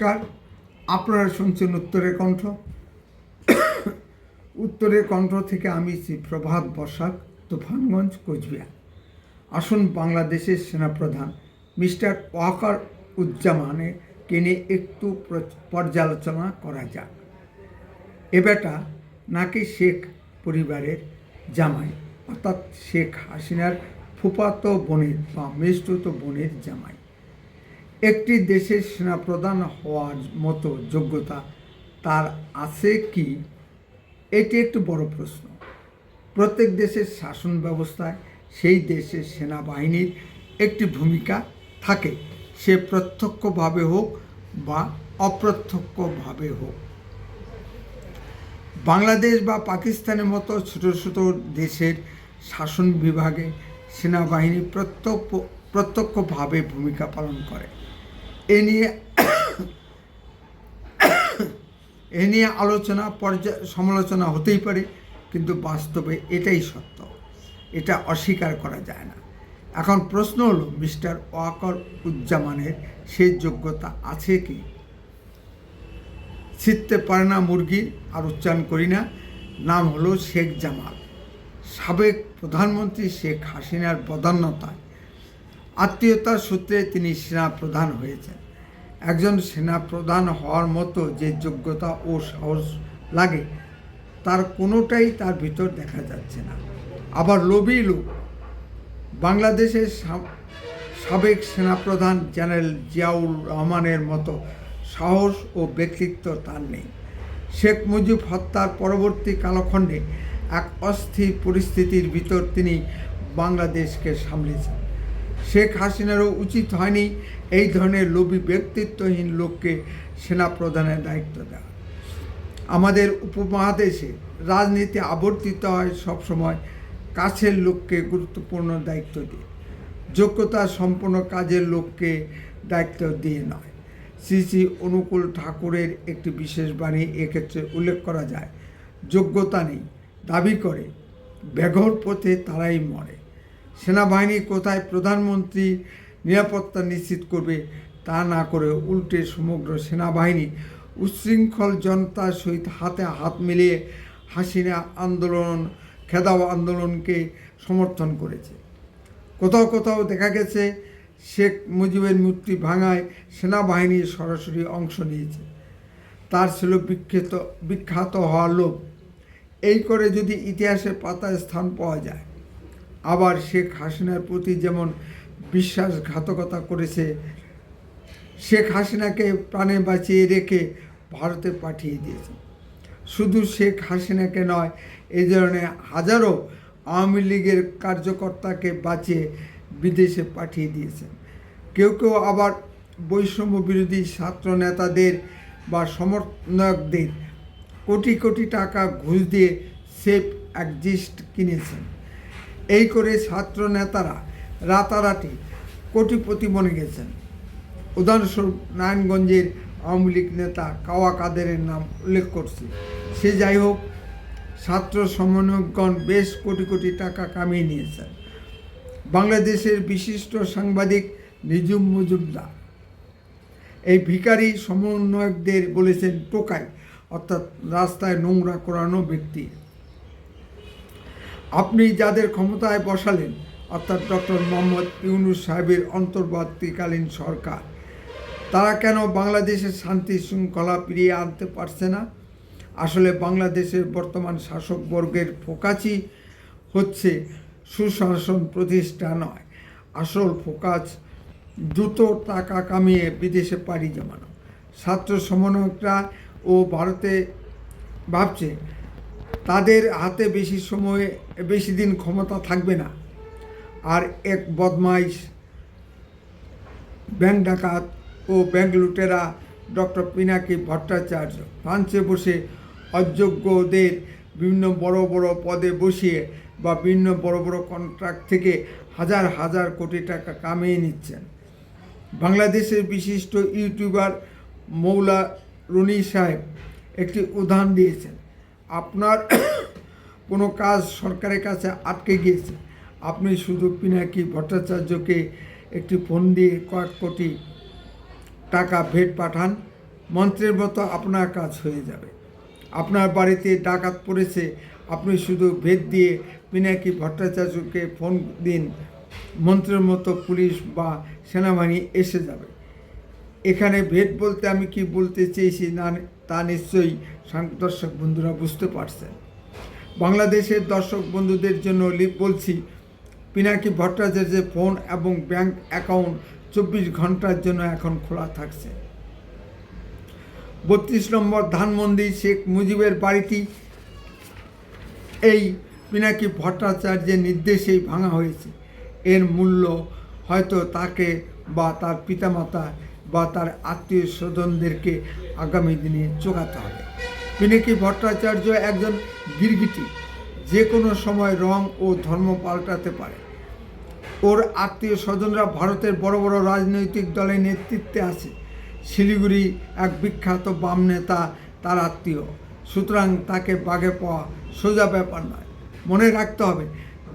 নমস্কার, আপনারা শুনছেন উত্তরের কণ্ঠ। উত্তরের কণ্ঠ থেকে আমি শ্রী প্রভাত বসাক, তুফানগঞ্জ, কোচবিহার। আসুন বাংলাদেশের সেনাপ্রধান মিস্টার ওয়াকার উজ্জামানকে নিয়ে একটু পর্যালোচনা করা যাক। এ বেটা নাকি শেখ পরিবারের জামাই, অর্থাৎ শেখ হাসিনার ফুফাতো বোনের বা মেজতো বোনের জামাই। একটি দেশের সেনাপ্রধান হওয়ার মতো যোগ্যতা তার আছে কি? এটি একটি বড় প্রশ্ন। প্রত্যেক দেশের শাসন ব্যবস্থায় সেই দেশের সেনাবাহিনীর একটি ভূমিকা থাকে, সে প্রত্যক্ষভাবে হোক বা অপ্রত্যক্ষভাবে হোক। বাংলাদেশ বা পাকিস্তানের মতো ছোট ছোট দেশের শাসন বিভাগে সেনাবাহিনী প্রত্যক্ষভাবে ভূমিকা পালন করে। এ নিয়ে সমালোচনা হতেই পারে, কিন্তু বাস্তবে এটাই সত্য, এটা অস্বীকার করা যায় না। এখন প্রশ্ন হলো, মিস্টার ওয়াকার উজ্জামানের সেই যোগ্যতা আছে কি? ছিঁড়তে পারে না মুরগি, আর উচ্চারণ করি না, নাম হলো শেখ জামাল। সাবেক প্রধানমন্ত্রী শেখ হাসিনার বদান্যতায় আত্মীয়তার সূত্রে তিনি সেনা প্রধান হয়েছেন। একজন সেনা প্রধান হওয়ার মতো যে যোগ্যতা ও সাহস লাগে, তার কোনোটাই তার ভিতর দেখা যাচ্ছে না। আবার লোভী লোক। বাংলাদেশের সাবেক সেনাপ্রধান জেনারেল জিয়াউর রহমানের মতো সাহস ও ব্যক্তিত্ব তার নেই। শেখ মুজিব হত্যার পরবর্তী কালখণ্ডে এক অস্থির পরিস্থিতির ভিতর তিনি বাংলাদেশকে সামলেছেন। শেখ হাসিনারও উচিত হয়নি এই ধরনের লোভী ব্যক্তিত্বহীন লোককে সেনাপ্রধানের দায়িত্ব দেওয়া। আমাদের উপমহাদেশে রাজনীতি আবর্তিত হয় সবসময় কাছের লোককে গুরুত্বপূর্ণ দায়িত্ব দিয়ে, যোগ্যতা সম্পন্ন কাজের লোককে দায়িত্ব দিয়ে নয়। শ্রী শ্রী অনুকূল ঠাকুরের একটি বিশেষ বাণী এক্ষেত্রে উল্লেখ করা যায়, যোগ্যতা নেই দাবি করে বেঘর পথে তারাই মরে। সেনাবাহিনী কোথায় প্রধানমন্ত্রী নিরাপত্তা নিশ্চিত করবে তা না করে উল্টে সমগ্র সেনাবাহিনী উচ্ছৃঙ্খল জনতার সহিত হাতে হাত মিলিয়ে হাসিনা আন্দোলন, খেদাও আন্দোলনকে সমর্থন করেছে। কোথাও কোথাও দেখা গেছে শেখ মুজিবের মূর্তি ভাঙায় সেনাবাহিনী সরাসরি অংশ নিয়েছে। তার ছিল বিখ্যাত হওয়ার লোভ। এই করে যদি ইতিহাসের পাতায় স্থান পাওয়া যায়। আবার শেখ হাসিনার প্রতি যেমন বিশ্বাসঘাতকতা করেছে, শেখ হাসিনাকে প্রাণে বাঁচিয়ে রেখে ভারতে পাঠিয়ে দিয়েছে। শুধু শেখ হাসিনাকে নয়, এই ধরনের হাজারো আওয়ামী লীগের কার্যকর্তাকে বাঁচিয়ে বিদেশে পাঠিয়ে দিয়েছেন। কেউ কেউ আবার বৈষম্য বিরোধী ছাত্র নেতাদের বা সমন্বয়কদের কোটি কোটি টাকা ঘুষ দিয়ে সেফ এক্সিট কিনেছেন। এই করে ছাত্র নেতারা রাতারাতি কোটিপতি বনে গেছেন। উদাহরণস্বরূপ নারায়ণগঞ্জের আওয়ামী লীগ নেতা কাওয়া কাদেরের নাম উল্লেখ করছি। সে যাই হোক, ছাত্র সমন্বয়কগণ বেশ কোটি কোটি টাকা কামিয়ে নিয়েছেন। বাংলাদেশের বিশিষ্ট সাংবাদিক নিজুম মজুমদার এই ভিখারি সমন্বয়কদের বলেছেন টোকাই, অর্থাৎ রাস্তায় নোংরা করানো ব্যক্তি। আপনি যাদের ক্ষমতায় বসালেন, অর্থাৎ ডক্টর মোহাম্মদ ইউনূস সাহেবের অন্তর্বর্তীকালীন সরকার, তারা কেন বাংলাদেশের শান্তি শৃঙ্খলা ফিরিয়ে আনতে পারছে না? আসলে বাংলাদেশের বর্তমান শাসকবর্গের ফোকাসই হচ্ছে সুশাসন প্রতিষ্ঠা নয়। আসল ফোকাস দ্রুত টাকা কামিয়ে বিদেশে পাড়ি জমানো। ছাত্র সমন্বয়করা ও ভারতে ভাবছে তাদের হাতে বেশি দিন ক্ষমতা থাকবে না। আর এক বদমাইশ ব্যাংক ডাকাত ও ব্যাংক লুটেরা ডক্টর পিনাকি ভট্টাচার্য ফ্রান্সে বসে অযোগ্যদের বিভিন্ন বড় বড় পদে বসিয়ে বা বিভিন্ন বড় বড় কন্ট্রাক্ট থেকে হাজার হাজার কোটি টাকা কামিয়ে নিচ্ছেন। বাংলাদেশের বিশিষ্ট ইউটিউবার মৌলা রনি সাহেব একটি উদাহরণ দিয়েছেন। আপনার কোনো কাজ সরকারের কাছে আটকে গিয়েছে, আপনি শুধু পিনাকি ভট্টাচার্যকে একটি ফোন দিয়ে কয়েক কোটি টাকা ভেট পাঠান, মন্ত্রের মতো আপনার কাজ হয়ে যাবে। আপনার বাড়িতে ডাকাত পড়েছে, আপনি শুধু ভেদ দিয়ে পিনাকি ভট্টাচার্যকে ফোন দিন, মন্ত্রের মতো পুলিশ বা সেনাবাহিনী এসে যাবে। এখানে ভেদ বলতে আমি কি বলতে চেয়েছি না তা নিশ্চয়ই দর্শক বন্ধুরা বুঝতে পারছেন। বাংলাদেশের দর্শক বন্ধুদের জন্য বলছি, পিনাকি ভট্টাচার্যের ফোন এবং ব্যাংক অ্যাকাউন্ট 24 ঘন্টার জন্য এখন খোলা থাকছে। 32 নম্বর ধানমন্ডি শেখ মুজিবের বাড়িটি এই পিনাকি ভট্টাচার্যের নির্দেশেই ভাঙা হয়েছে। এর মূল্য হয়তো তাকে বা তার পিতামাতা বা তার আত্মীয় স্বজনদেরকে আগামী দিনে চোকাতে হবে। পিনাকি ভট্টাচার্য একজন গিরগিটি, যে কোনো সময় রং ও ধর্ম পাল্টাতে পারে। ওর আত্মীয় স্বজনরা ভারতের বড় বড় রাজনৈতিক দলের নেতৃত্বে আছে। শিলিগুড়ি এক বিখ্যাত বাম নেতা তার আত্মীয়, সুতরাং তাকে বাগে পাওয়া সোজা ব্যাপার নয়। মনে রাখতে হবে,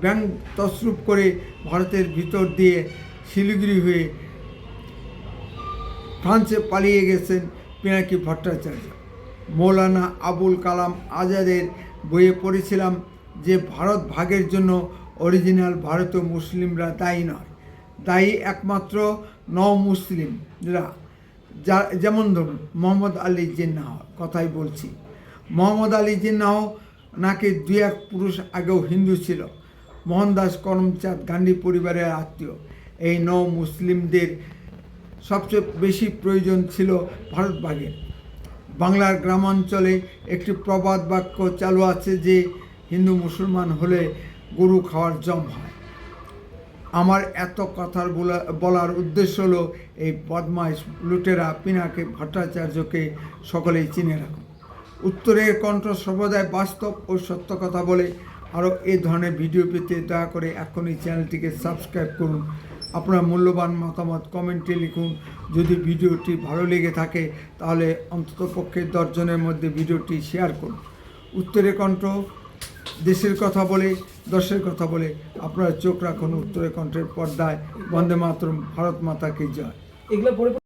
ব্যাংক তছরূপ করে ভারতের ভিতর দিয়ে শিলিগুড়ি হয়ে ফ্রান্সে পালিয়ে গেছেন পিনাকি ভট্টাচার্য। মৌলানা আবুল কালাম আজাদের বইয়ে পড়েছিলাম যে ভারত ভাগের জন্য অরিজিনাল ভারতীয় মুসলিমরা দায়ী নয়, দায়ী একমাত্র মুসলিমরা। যেমন ধরুন মোহাম্মদ আলী জিন্নাহ কথাই বলছি। মোহাম্মদ আলী জিন্নাহ নাকি 2-1 পুরুষ আগেও হিন্দু ছিল। মোহনদাস করমচাঁদ গান্ধী পরিবারের আত্মীয়। এই মুসলিমদের সবচেয়ে বেশি প্রয়োজন ছিল ভারত ভাগের। বাংলার গ্রামাঞ্চলে একটি প্রবাদ বাক্য চালু আছে যে হিন্দু মুসলমান হলে গরু খাওয়ার জম হয়। আমার এত কথার বলার উদ্দেশ্য হলো, এই বদমাইশ লুটেরা পিনাকি ভট্টাচার্যকে সকলেই চিনে রাখুন। উত্তরের কণ্ঠ সর্বদাই বাস্তব ও সত্য কথা বলে। আরও এই ধরনের ভিডিও পেতে দয়া করে এখনই চ্যানেলটিকে সাবস্ক্রাইব করুন। আপনার মূল্যবান মতামত কমেন্টে লিখুন। যদি ভিডিওটি ভালো লেগে থাকে তাহলে অন্ততপক্ষে 10 জনের মধ্যে ভিডিওটি শেয়ার করুন। উত্তরের কণ্ঠ দেশের কথা বলে, দশের কথা বলে। আপনারা চোখ রাখুন উত্তরের কণ্ঠের পর্দায়। বন্দে মাতরম, ভারত মাতা কি জয়।